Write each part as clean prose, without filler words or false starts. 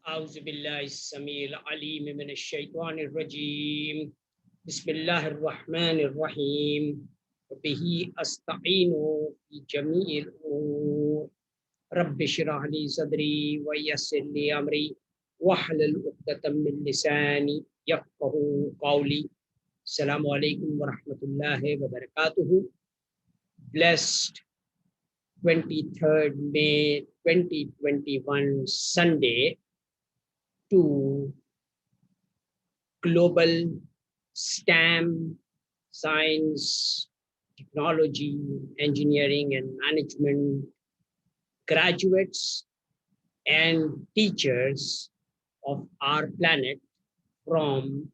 أعوذ بالله السميع العليم من الشيطان الرجيم بسم الله الرحمن الرحيم وبه أستعين في جميع الأمور رب اشرح لي صدري ويسر لي أمري واحلل عقدة من لساني يفقه قولي. السلام عليكم ورحمة الله وبركاته. Blessed 23rd May 2021 Sunday to global STEM, science, technology, engineering, and management graduates and teachers of our planet from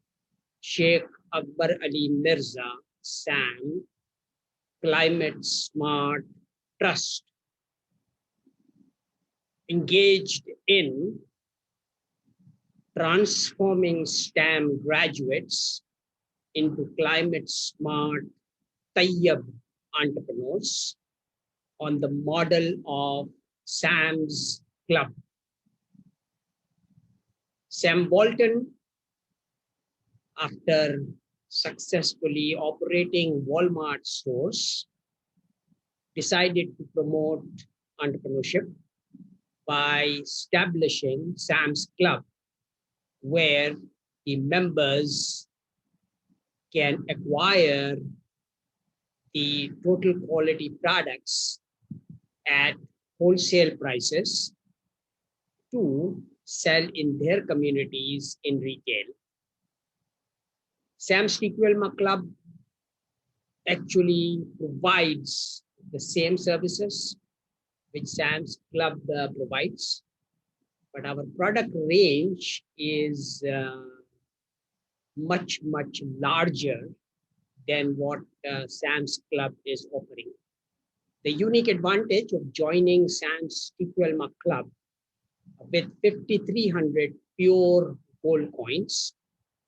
Sheikh Akbar Ali Mirza SAM Climate Smart Trust engaged in transforming STEM graduates into climate smart Tayyab entrepreneurs on the model of Sam's Club. Sam Walton, after successfully operating Walmart stores, decided to promote entrepreneurship by establishing Sam's Club, where the members can acquire the total quality products at wholesale prices to sell in their communities in retail. Sam's Tequilma Club actually provides the same services which Sam's Club provides, but our product range is much larger than what Sam's Club is offering. The unique advantage of joining Sam's Tequilma Club with 5,300 pure gold coins.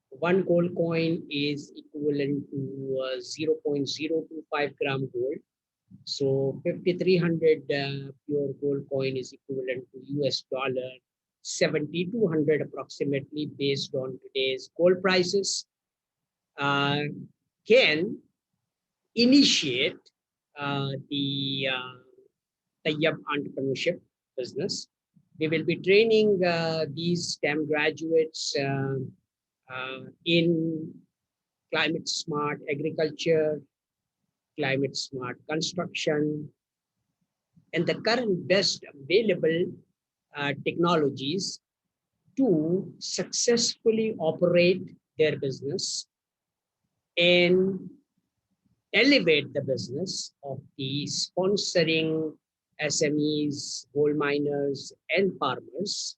One gold coin is equivalent to 0.025 gram gold. So 5,300 pure gold coin is equivalent to US dollar 7,200 approximately based on today's gold prices. Can initiate the Tayyab entrepreneurship business. We will be training these STEM graduates in climate smart agriculture, climate smart construction, and the current best available technologies to successfully operate their business and elevate the business of the sponsoring SMEs, gold miners, and farmers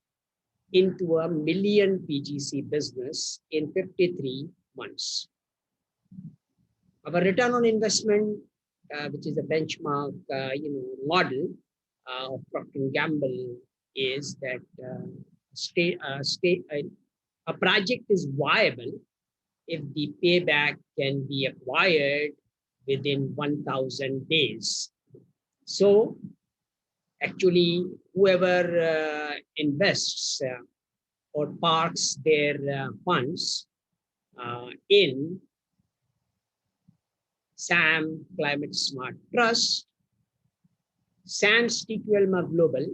into a million PGC business in 53 months. Our return on investment, which is a benchmark, model of Procter & Gamble, is that a project is viable if the payback can be acquired within 1,000 days. So actually, whoever invests or parks their funds in SAM Climate Smart Trust, Sam's Tequilma Global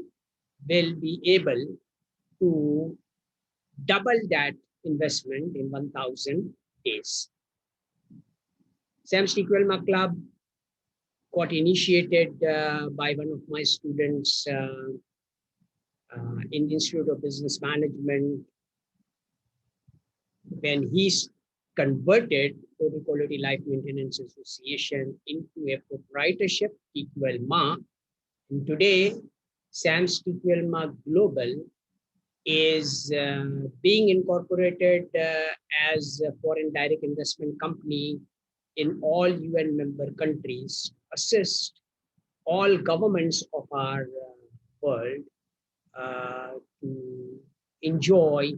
will be able to double that investment in 1,000 days. Sam's Tequilma Club got initiated by one of my students in the Institute of Business Management when he converted Total Quality Life Maintenance Association into a proprietorship, Tequilma. And today, Sam's Tequilma Global is being incorporated as a foreign direct investment company in all UN member countries, assist all governments of our world to enjoy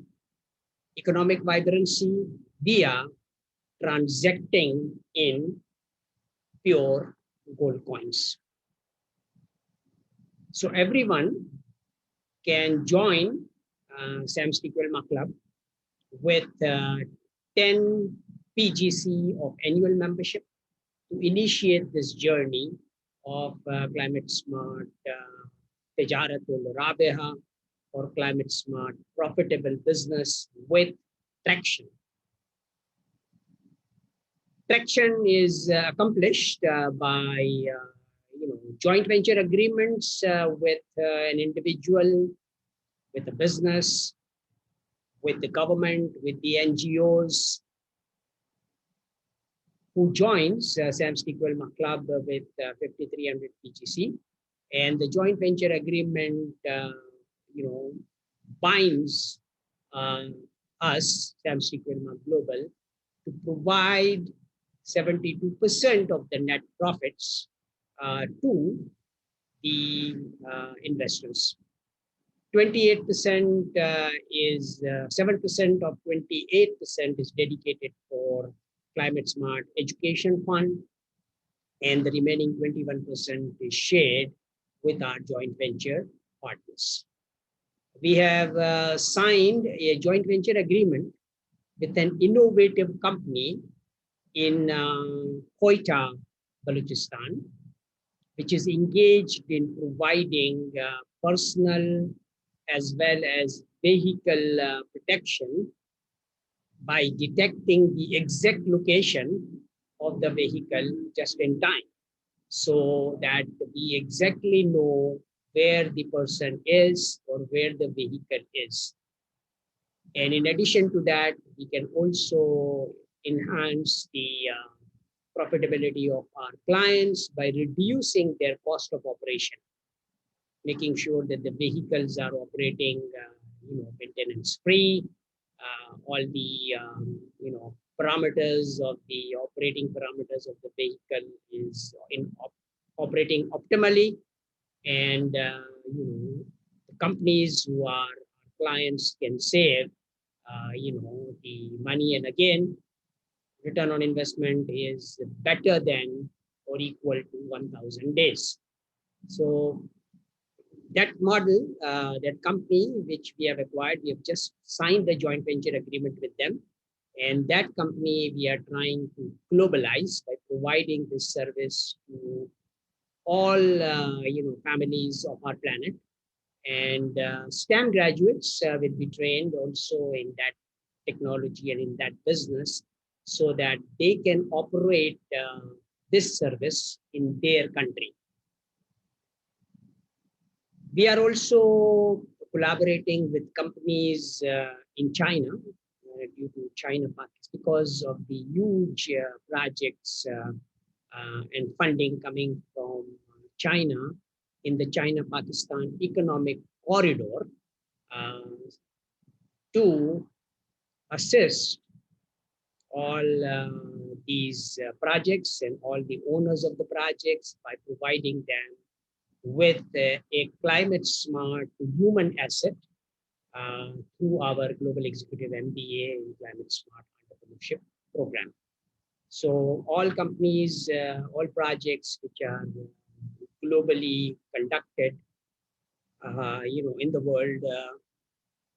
economic vibrancy via transacting in pure gold coins. So everyone can join SAM's Tikwelma Club with 10 PGC of annual membership to initiate this journey of climate smart Tijaratul Rabeha or climate smart profitable business with traction. Traction is accomplished by joint venture agreements with an individual, with a business, with the government, with the NGOs, who joins SAM's Tikwelma Club with 5,300 PGC, and the joint venture agreement, binds us, SAM's Tikwelma Global, to provide 72% of the net profits to the investors. 28% is 7% of 28% is dedicated for climate smart education fund, and the remaining 21% is shared with our joint venture partners. We have signed a joint venture agreement with an innovative company in Quetta, Balochistan, which is engaged in providing personal as well as vehicle protection by detecting the exact location of the vehicle just in time, so that we exactly know where the person is or where the vehicle is. And in addition to that, we can also enhance the profitability of our clients by reducing their cost of operation, making sure that the vehicles are operating maintenance free. All the parameters of the operating parameters of the vehicle is operating optimally, and the companies who are clients can save the money, and again return on investment is better than or equal to 1,000 days. So that model, that company which we have acquired, we have just signed the joint venture agreement with them. And that company we are trying to globalize by providing this service to all families of our planet. And STEM graduates will be trained also in that technology and in that business, so that they can operate this service in their country. We are also collaborating with companies in China due to China because of the huge projects and funding coming from China in the China-Pakistan economic corridor to assist all these projects and all the owners of the projects by providing them with a climate smart human asset through our Global Executive MBA in Climate Smart Entrepreneurship Program. So all companies, all projects which are globally conducted, in the world,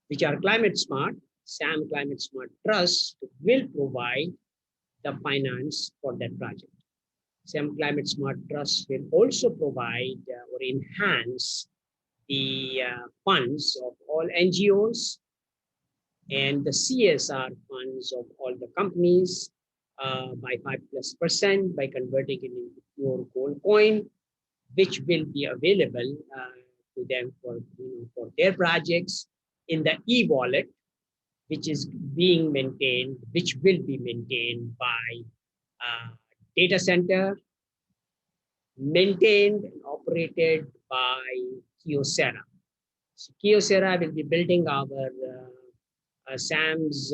which are climate smart, SAM Climate Smart Trust will provide the finance for that project. SAM Climate Smart Trust will also provide or enhance the funds of all NGOs and the CSR funds of all the companies by 5+% by converting it into pure gold coin, which will be available to them for their projects in the e-wallet, which is being maintained, which will be maintained by data center, maintained and operated by Kyocera. So Kyocera will be building our SAM's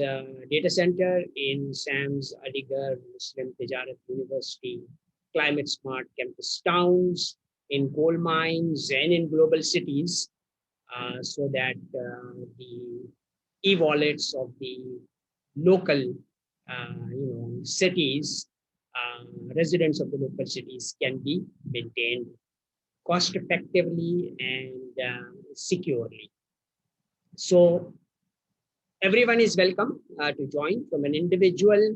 data center in SAM's Aligarh Muslim Tijarat University, climate smart campus towns, in coal mines and in global cities, so that the e-wallets of the local cities, residents of the local cities can be maintained cost effectively and securely. So everyone is welcome to join, from an individual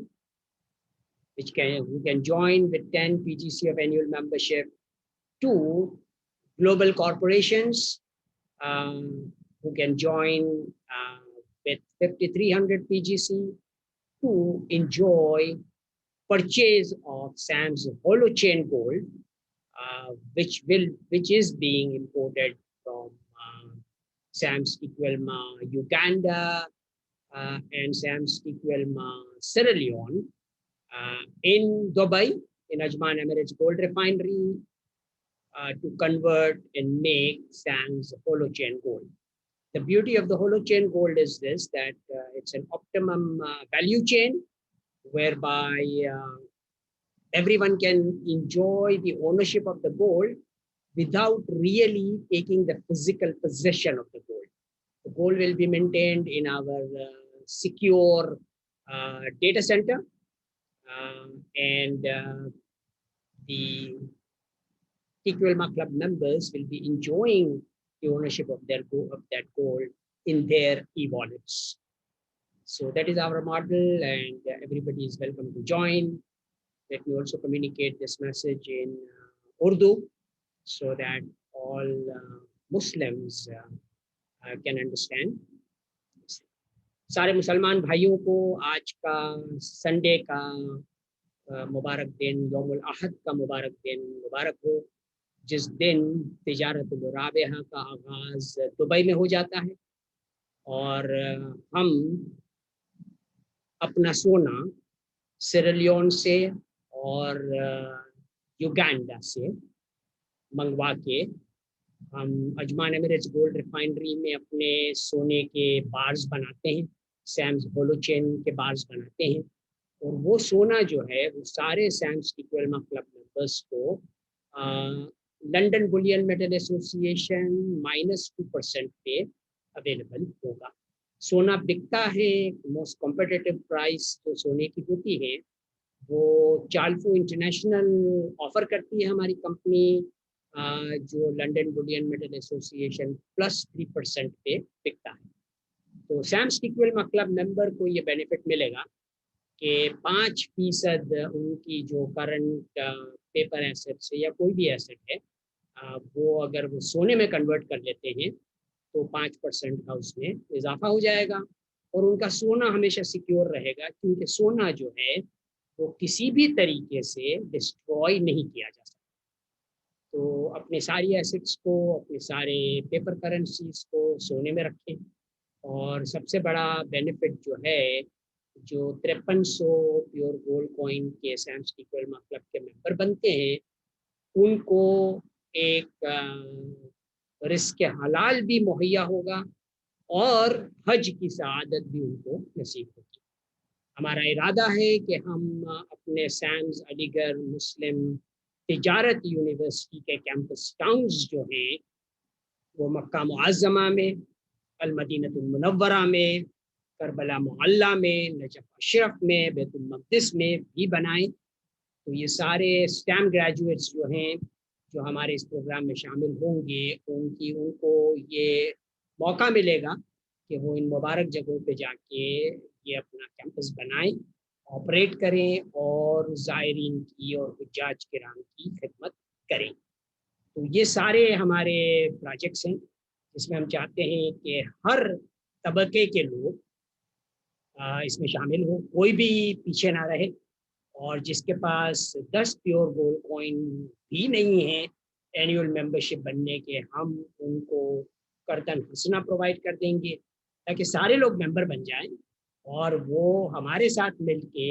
who can join with 10 PGC of annual membership, to global corporations who can join with 5,300 PGC to enjoy purchase of SAM's holochain gold, which is being imported from SAM's Equelma Uganda and SAM's Equelma Sierra Leone in Dubai, in Ajman Emirates Gold Refinery, to convert and make SAM's holochain gold. The beauty of the holochain gold is this, that it's an optimum value chain whereby everyone can enjoy the ownership of the gold without really taking the physical possession of the gold. The gold will be maintained in our secure data center, and the Equelma Club members will be enjoying the ownership of that gold in their e-wallets. So that is our model, and everybody is welcome to join. Let me also communicate this message in Urdu so that all Muslims can understand. सारे मुसलमान भाइयों को आज का Sunday का मुबारक दिन, यौमुल अहद का मुबारक दिन मुबारक हो, जिस दिन तिजारतुल राबिहा का आगाज दुबई में हो जाता है, और हम अपना सोना सियरा से और युगांडा से मंगवा के हम अजमान एमिरेट्स गोल्ड रिफाइनरी में अपने सोने के बार्स बनाते हैं, सैम्स होलोचेन के बार्स बनाते हैं, और वो सोना जो है वो सारे सैम्स इक्वेलमा क्लब मेंबर्स को लंदन बुलियन मेटल एसोसिएशन -2% पे अवेलेबल होगा। सोना बिकता है, मोस्ट कॉम्पिटिटिव प्राइस जो सोने की होती है वो चालफू इंटरनेशनल ऑफर करती है हमारी कंपनी, जो लंदन बुलियन मेटल एसोसिएशन +3% पे बिकता है। तो सैम्स इक्वेलमा क्लब मेंबर को ये बेनिफिट मिलेगा कि 5% उनकी जो करंट पेपर एसेट्स है या कोई भी एसेट है, वो अगर वो सोने में कन्वर्ट कर लेते हैं तो 5% का उसमें इजाफा हो जाएगा, और उनका सोना हमेशा सिक्योर रहेगा, क्योंकि सोना जो है वो किसी भी तरीके से डिस्ट्रॉय नहीं किया जा सकता। तो अपने सारी एसेट्स को, अपने सारे पेपर करेंसीज को सोने में रखें, और सबसे बड़ा बेनिफिट जो है, जो 5300 प्योर गोल्ड कॉइन के सैम्स इक्वेलमा क्लब के मेंबर बनते हैं, उनको एक रिस्क हलाल भी मुहैया होगा और हज की सआदत भी उनको नसीब होगी। हमारा इरादा है कि हम अपने सैम्स अलीगढ़ मुस्लिम तिजारत यूनिवर्सिटी के कैंपस टाउन्स जो हैं वो मक्का मुअज़्ज़मा में, अल मदीनतुल मुनव्वरा में, करबला मोहल्ला में, नजफ अशरफ में, बैतुल मक़दिस में भी बनाएं। तो ये सारे स्टैम ग्रेजुएट्स जो हैं, जो हमारे इस प्रोग्राम में शामिल होंगे, उनको ये मौका मिलेगा कि वो इन मुबारक जगहों पे जाके ये अपना कैंपस बनाएं, ऑपरेट करें और ज़ायरीन की और हुज्जाज किराम की खिदमत करें। तो ये सारे हमारे प्रोजेक्ट्स हैं जिसमें हम चाहते हैं कि हर तबके के लोग इसमें शामिल हो, कोई भी पीछे ना रहे, और जिसके पास 10 प्योर गोल्ड कॉइन भी नहीं है एनुअल मेंबरशिप बनने के, हम उनको कर्तन हसना प्रोवाइड कर देंगे ताकि सारे लोग मेंबर बन जाएं, और वो हमारे साथ मिलके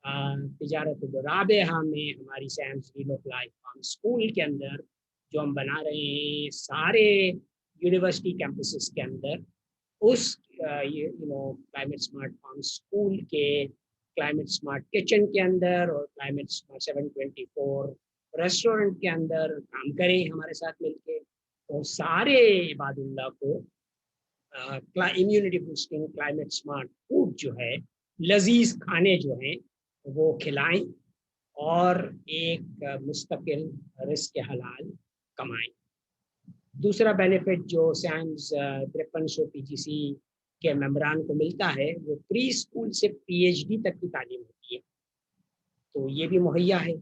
तिजारतुल राबिहा में हमारी Sam's wheel of life farm school के अंदर जो हम बना रहे हैं सारे यूनिवर्सिटी कैंपसेस के अंदर, उस क्लाइमेट स्मार्ट फार्म स्कूल के क्लाइमेट स्मार्ट किचन के अंदर और क्लाइमेट स्मार्ट 724 रेस्टोरेंट के अंदर काम करें हमारे साथ मिलके, और सारे इबादुल्लाह को immunity boosting climate smart food जो है, लजीज खाने जो हैं वो खिलाएं और एक मुस्तकिल रिस्क हलाल कमाएं। دوسرا بینیفٹ جو سیمز 5300 PGC کے ممبران کو ملتا ہے وہ پری اسکول سے PhD تک کی تعلیم ہوتی ہے، تو یہ بھی مہیا ہے۔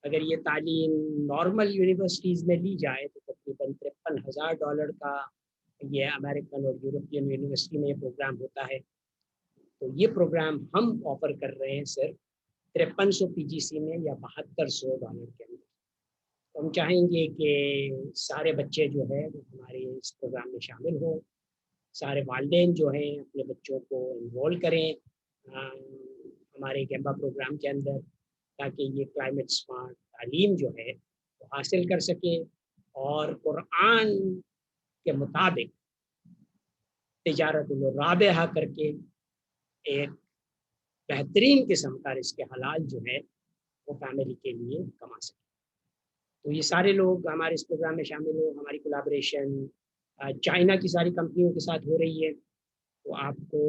اگر یہ تعلیم نارمل یونیورسٹیز میں لی جائے تو تقریباً $53,000 کا یہ امریکن اور یورپین یونیورسٹی میں یہ پروگرام ہوتا ہے۔ تو یہ پروگرام ہم آفر کر رہے ہیں صرف 5300 PGC میں یا $7200 کے اندر۔ تو ہم چاہیں گے کہ سارے بچے جو ہے وہ ہمارے اس پروگرام میں شامل ہوں، سارے والدین جو ہیں اپنے بچوں کو انرول کریں ہمارے گیمبا پروگرام کے اندر، تاکہ یہ کلائمیٹ سمارٹ تعلیم جو ہے وہ حاصل کر سکیں اور قرآن کے مطابق تجارت الرابحہ کر کے ایک بہترین قسم کا رزق حلال جو ہے وہ فیملی کے لیے کما سکیں۔ تو یہ سارے لوگ ہمارے اس پروگرام میں شامل ہو۔ ہماری کولابریشن چائنا کی ساری کمپنیوں کے ساتھ ہو رہی ہے، تو آپ کو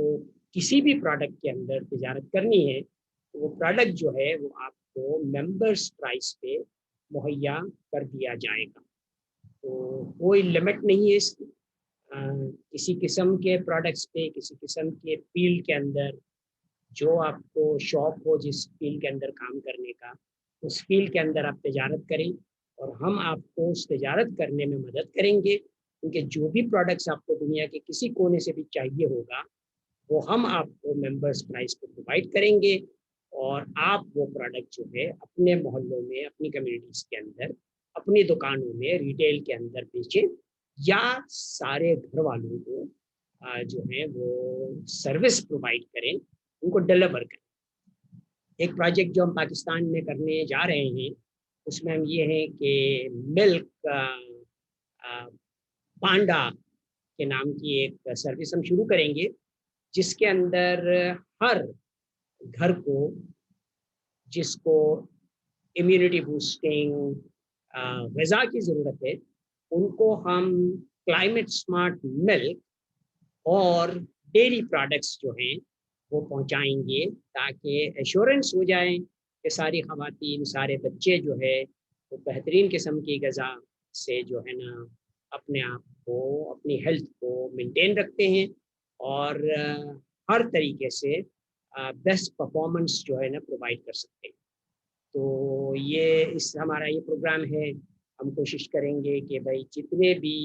کسی بھی پروڈکٹ کے اندر تجارت کرنی ہے تو وہ پروڈکٹ جو ہے وہ آپ کو ممبرس پرائس پہ مہیا کر دیا جائے گا، تو کوئی لمٹ نہیں ہے اس کی۔ کسی قسم کے پروڈکٹس پہ، کسی قسم کے فیلڈ کے اندر جو آپ کو شوق ہو جس فیلڈ کے اندر کام کرنے کا، اس فیلڈ کے اندر آپ تجارت کریں اور ہم آپ کو اس تجارت کرنے میں مدد کریں گے، کیونکہ جو بھی پروڈکٹس آپ کو دنیا کے کسی کونے سے بھی چاہیے ہوگا وہ ہم آپ کو ممبرس پرائس پہ پرووائڈ کریں گے، اور آپ وہ پروڈکٹ جو ہے اپنے محلوں میں، اپنی کمیونٹیز کے اندر، اپنی دکانوں میں، ریٹیل کے اندر بیچیں، یا سارے گھر والوں کو جو ہے وہ سروس پرووائڈ کریں، ان کو ڈلیور کریں۔ ایک پروجیکٹ جو ہم پاکستان میں کرنے جا رہے ہیں اس میں ہم یہ ہیں کہ ملک پانڈا کے نام کی ایک سروس ہم شروع کریں گے، جس کے اندر ہر گھر کو جس کو امیونٹی بوسٹنگ غذا کی ضرورت ہے ان کو ہم کلائمیٹ سمارٹ ملک اور ڈیری پروڈکٹس جو ہیں وہ پہنچائیں گے، تاکہ ایشورنس ہو جائے کہ ساری خواتین، سارے بچے جو ہے وہ بہترین قسم کی غذا سے جو ہے نا اپنے آپ کو، اپنی ہیلتھ کو مینٹین رکھتے ہیں، اور ہر طریقے سے بیسٹ پرفارمنس جو ہے نا پرووائڈ کر سکتے ہیں۔ تو یہ ہمارا یہ پروگرام ہے، ہم کوشش کریں گے کہ بھائی جتنے بھی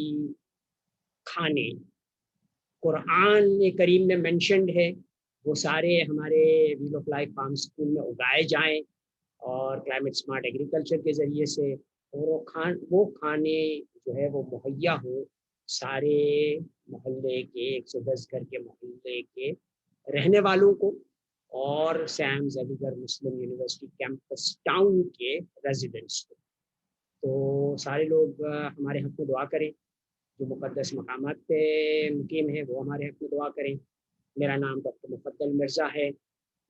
کھانے قرآن کریم میں مینشنڈ ہے وہ سارے ہمارے wheel of life farm school میں اگائے جائیں، اور کلائمیٹ سمارٹ ایگریکلچر کے ذریعے سے وہ کھانے جو ہے وہ مہیا ہو سارے محلے کے 110 گھر کے محلے کے رہنے والوں کو، اور سیمز علی گڑھ مسلم یونیورسٹی کیمپس ٹاؤن کے ریزیڈنٹس کو۔ تو سارے لوگ ہمارے حق میں دعا کریں، جو مقدس مقامات پہ مقیم ہے وہ ہمارے حق میں دعا کریں۔ میرا نام ڈاکٹر مفضل مرزا ہے،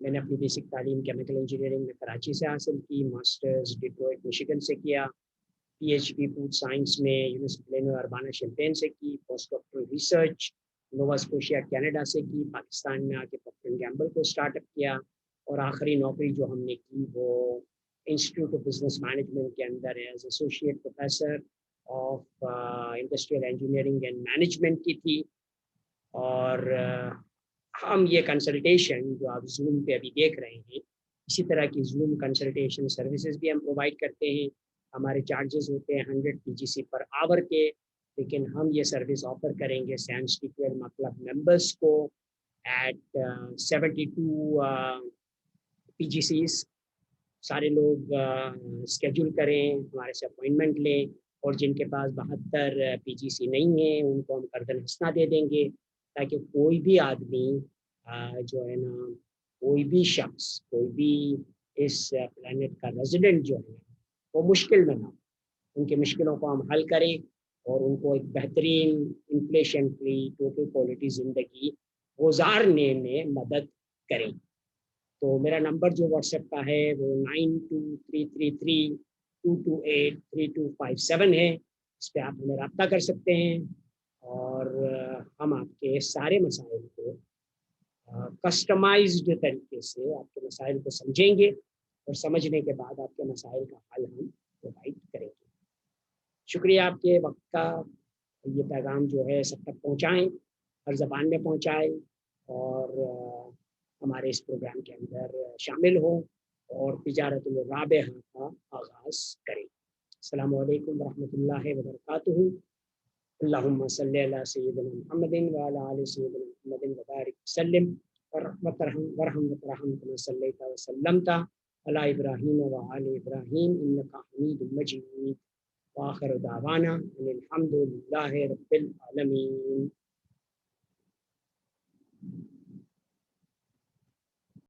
میں نے اپنی بیسک تعلیم کیمیکل انجینئرنگ میں کراچی سے حاصل کی، ماسٹرز ڈیٹروئٹ مشیگن سے کیا، PhD فوڈ سائنس میں یونیورسٹی اربانا شمپین سے کی، postdoctoral research Nova Scotia Canada سے کی، پاکستان میں آ کے پراکٹر اینڈ گیمبل کو اسٹارٹ اپ کیا، اور آخری نوکری جو ہم نے کی وہ انسٹیٹیوٹ آف بزنس مینجمنٹ کے اندر as associate professor of industrial engineering and management کی تھی۔ اور ہم یہ کنسلٹیشن جو آپ زوم پہ ابھی دیکھ رہے ہیں، اسی طرح کی زوم کنسلٹیشن سروسز بھی ہم پرووائڈ کرتے ہیں۔ ہمارے چارجز ہوتے ہیں 100 PGC پر آور کے، لیکن ہم یہ سروس آفر کریں گے سینڈس ٹیکویل کلب ممبرس کو ایٹ 72 PGCs۔ سارے لوگ اسکیجول کریں، ہمارے سے اپوائنٹمنٹ لیں، اور جن کے پاس 72 PGC نہیں ہیں ان کو ہم قرض حسنہ دے دیں گے، تاکہ کوئی بھی آدمی جو ہے نا، کوئی بھی شخص، کوئی بھی اس پلانٹ کا ریزیڈنٹ جو ہے وہ مشکل میں نہ ہو، ان کی مشکلوں کو ہم حل کریں اور ان کو ایک بہترین انفلیشن فری ٹوٹل کوالٹی زندگی گزارنے میں مدد کریں۔ تو میرا نمبر جو واٹس ایپ کا ہے وہ 923332283257 ہے، اس پہ آپ ہمیں رابطہ کر سکتے ہیں، اور ہم آپ کے سارے مسائل کو کسٹمائزڈ طریقے سے آپ کے مسائل کو سمجھیں گے، اور سمجھنے کے بعد آپ کے مسائل کا حل ہم پرووائڈ کریں گے۔ شکریہ آپ کے وقت کا۔ یہ پیغام جو ہے سب تک پہنچائیں، ہر زبان میں پہنچائیں، اور ہمارے اس پروگرام کے اندر شامل ہوں اور تجارت الرابحہ کا آغاز کریں۔ السلام علیکم ورحمۃ اللہ وبرکاتہ۔ اللہم صلی علی سیدنا محمد وعلی آل سیدنا محمد وبارک وسلم ورحمۃ کما صلیت وسلمت علی ابراہیم وعلی ابراہیم انک حمید مجید، وآخر دعوانا ان الحمد للہ رب العالمین۔